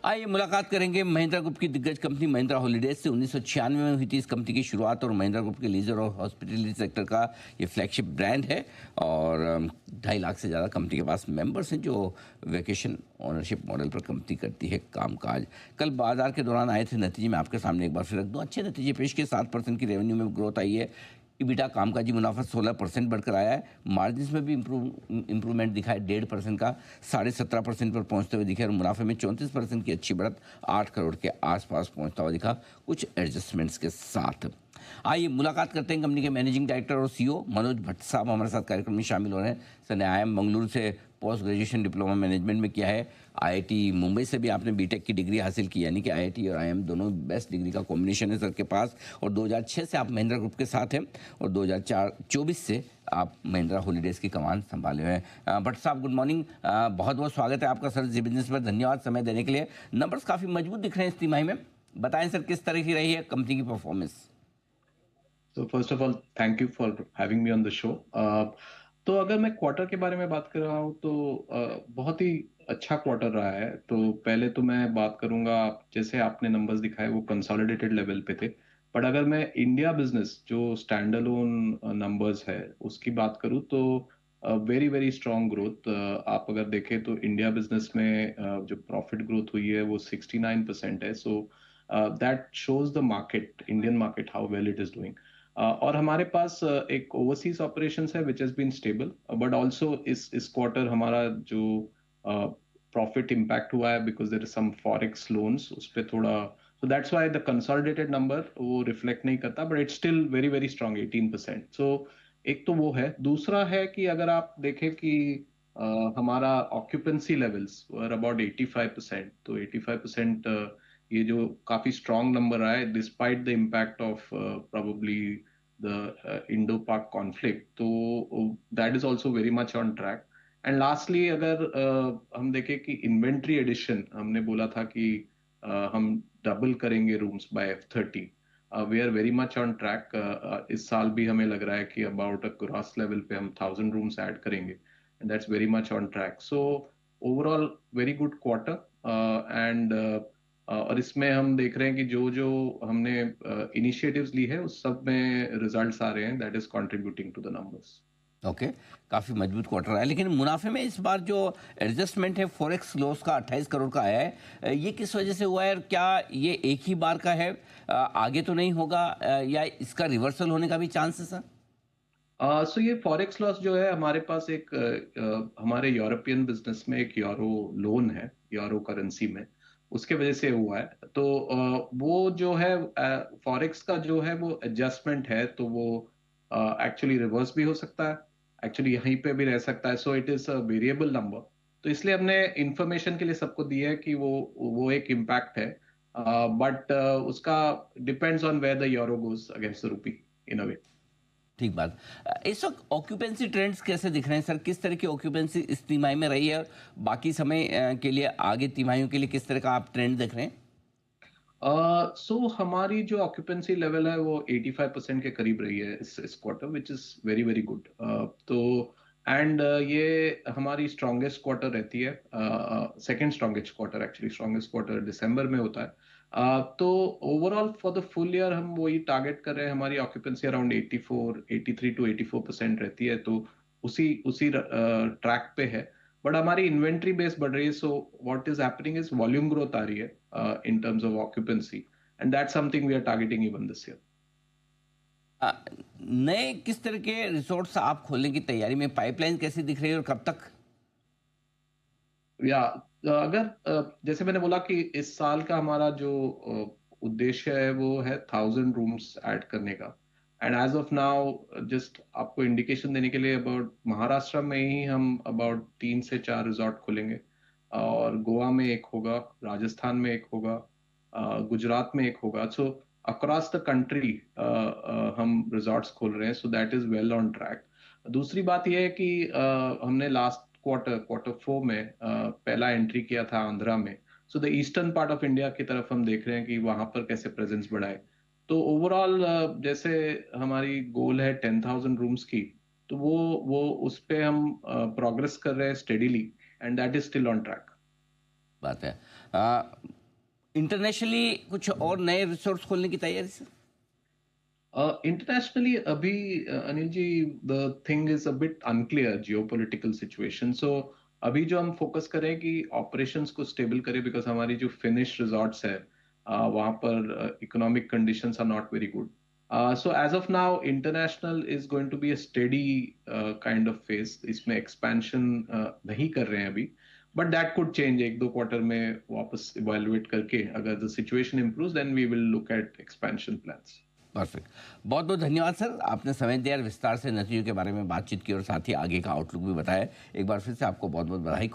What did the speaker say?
आइए मुलाकात करेंगे महिंद्रा ग्रुप की दिग्गज कंपनी महिंद्रा हॉलिडेज से। 1996 में हुई थी इस कंपनी की शुरुआत और महिंद्रा ग्रुप के लीजर और हॉस्पिटलिटी सेक्टर का ये फ्लैगशिप ब्रांड है और 2.5 लाख से ज़्यादा कंपनी के पास मेंबर्स हैं जो वेकेशन ओनरशिप मॉडल पर कंपनी करती है कामकाज। कल बाजार के दौरान आए थे नतीजे में आपके सामने एक बार फिर रख दूँ। अच्छे नतीजे पेश किए, 7% की रेवेन्यू में ग्रोथ आई है, इबिटा कामकाजी मुनाफा 16% बढ़कर आया है, मार्जिन में भी इंप्रूवमेंट दिखा है, 1.5% का 17.5% पर पहुंचते हुए दिखे और मुनाफे में 34% की अच्छी बढ़त 8 करोड़ के आसपास पहुंचता हुआ दिखा, कुछ एडजस्टमेंट्स के साथ। आइए मुलाकात करते हैं कंपनी के मैनेजिंग डायरेक्टर और सीईओ मनोज भट्ट साहब हमारे साथ कार्यक्रम में शामिल हो रहे हैं। सर ने IIM मंगलुरु से पोस्ट ग्रेजुएशन डिप्लोमा मैनेजमेंट में किया है, IIT मुंबई से भी आपने बीटेक की डिग्री हासिल की, यानी कि IIT और IIM दोनों बेस्ट डिग्री का कॉम्बिनेशन है सर के पास। और 2006 से आप महिंद्रा ग्रुप के साथ हैं और 2024 से आप महिंद्रा हॉलिडेज की कमान संभाले हुए हैं। भट्ट साहब गुड मॉर्निंग, बहुत बहुत स्वागत है आपका सर जी बिजनेस पर, धन्यवाद समय देने के लिए। नंबर्स काफ़ी मजबूत दिख रहे हैं इस तिमाही में, बताएं सर किस तरह की रही है कंपनी की performance. So first of all, thank you for having me on the show. तो अगर मैं क्वार्टर के बारे में बात कर रहा हूँ तो बहुत ही अच्छा क्वार्टर रहा है। तो पहले तो मैं बात करूंगा, जैसे आपने नंबर्स दिखाए वो कंसोलिडेटेड लेवल पे थे, बट अगर मैं इंडिया बिजनेस जो स्टैंड अलोन नंबर्स है उसकी बात करूँ तो वेरी वेरी स्ट्रॉन्ग ग्रोथ। आप अगर देखें तो इंडिया बिजनेस में जो प्रॉफिट ग्रोथ हुई है वो 69% है। So that shows the market, Indian market, how well it is doing. और हमारे पास एक ओवरसीज ऑपरेशंस है which has been stable, but also इस क्वार्टर हमारा जो प्रॉफिट इम्पैक्ट हुआ है because there is some forex loans, उस पे थोड़ा, so that's why the consolidated number वो रिफ्लेक्ट नहीं करता, but it's still very very strong 18%। सो एक तो वो है। दूसरा है कि अगर आप देखें कि हमारा ऑक्यूपेंसी लेवल्स वर अबाउट 85%, तो 85% ये जो काफी स्ट्रांग नंबर आया है despite the impact of probably the Indo पाक कॉन्फ्लिक्ट, तो that is also very much on track. And lastly अगर हम देखें कि इन्वेंट्री एडिशन, हमने बोला था कि हम डबल करेंगे rooms by F30, we are very much on track. इस साल भी हमें लग रहा है कि अबाउट अ ग्रॉस लेवल पे हम 1000 रूम्स ऐड करेंगे, and that's very much on track. So overall very good quarter. And और इसमें हम देख रहे हैं कि जो जो हमने इनिशिएटिव्स ली है उस सब में रिजल्ट्स आ रहे हैं, that is contributing to the numbers. Okay, काफ़ी मजबूत क्वार्टर है, लेकिन मुनाफे में इस बार जो एडजस्टमेंट है फॉरेक्स लॉस का 28 करोड़ का आया है, ये किस वजह से हुआ है और क्या ये एक ही बार का है, आगे तो नहीं होगा, या इसका रिवर्सल होने का भी चांस है सर? सो ये फॉरेक्स लॉस जो है हमारे पास एक हमारे यूरोपियन बिजनेस में एक यूरो लोन है, यूरो करेंसी में, उसके वजह से हुआ है। तो वो जो है फॉरेक्स का जो है वो एडजस्टमेंट है, तो वो एक्चुअली रिवर्स भी हो सकता है, एक्चुअली यहीं पे भी रह सकता है। So it is a variable number. तो इसलिए हमने इंफॉर्मेशन के लिए सबको दिया है कि वो एक इम्पैक्ट है, बट उसका depends on where the euro goes against the rupee in a way. ठीक बात। इस वक्त ऑक्यूपेंसी ट्रेंड्स कैसे दिख रहे हैं सर, किस तरह की ऑक्यूपेंसी इस तिमाही में रही है और बाकी समय के लिए, आगे तिमाहियों के लिए किस तरह का आप ट्रेंड देख रहे हैं? सो हमारी जो ऑक्यूपेंसी लेवल है वो 85% के करीब रही है इस quarter, which is very very good. तो एंड ये हमारी स्ट्रॉन्गेस्ट क्वार्टर रहती है, second strongest quarter, actually strongest quarter दिसंबर में होता है। तो overall for the full year हम वही टारगेट कर रहे हैं, हमारी ऑक्यूपेंसी अराउंड 83 to 84% रहती है, तो उसी उसी ट्रैक पे है। बट हमारी इन्वेंट्री बेस बढ़ रही है, so what is happening is volume growth आ रही है in terms of occupancy, and that's something we are targeting even this year. अ, नए किस तरह के रिसोर्ट्स आप खोलने की तैयारी में, पाइपलाइन कैसी दिख रही है और कब तक? या अगर जैसे मैंने बोला कि इस साल का हमारा जो उद्देश्य है वो है 1000 रूम्स ऐड करने का। And as of now, just आपको इंडिकेशन देने के लिए, अबाउट महाराष्ट्र में ही हम अबाउट 3 से 4 रिजॉर्ट खोलेंगे, और गोवा में एक होगा, राजस्थान में एक होगा, गुजरात में एक होगा। सो अक्रॉस द कंट्री हम रिजॉर्ट्स खोल रहे हैं, so that is well on track. दूसरी बात यह है कि हमने लास्ट क्वार्टर 4 में पहला एंट्री किया था आंध्रा में। So the eastern part of India की तरफ हम देख रहे हैं कि वहां पर कैसे प्रेजेंस बढ़ाए। तो ओवरऑल जैसे हमारी गोल है 10,000 रूम्स की, तो वो उस पे हम प्रोग्रेस कर रहे हैं steadily, and that is still on track. बात है। इंटरनेशनली कुछ और नए रिसोर्स खोलने की तैयारी सर? इंटरनेशनली अभी Anil ji, the thing is a bit unclear geopolitical situation. So अभी जो हम फोकस करें कि ऑपरेशंस को स्टेबल करें, बिकॉज हमारी जो फिनिश रिजॉर्ट्स है वहाँ पर economic conditions are not very good. So as of now international is going to be a steady kind of phase. इसमें एक्सपेंशन नहीं कर रहे हैं अभी, बट दैट कुड चेंज एक दो क्वार्टर में वापस इवेलुएट करके। अगर the situation improves then we will look at expansion plans. Perfect. बहुत बहुत धन्यवाद सर, आपने समय दिया और विस्तार से नतीजों के बारे में बातचीत की और साथ ही आगे का आउटलुक भी बताया। एक बार फिर से आपको बहुत बहुत बधाई।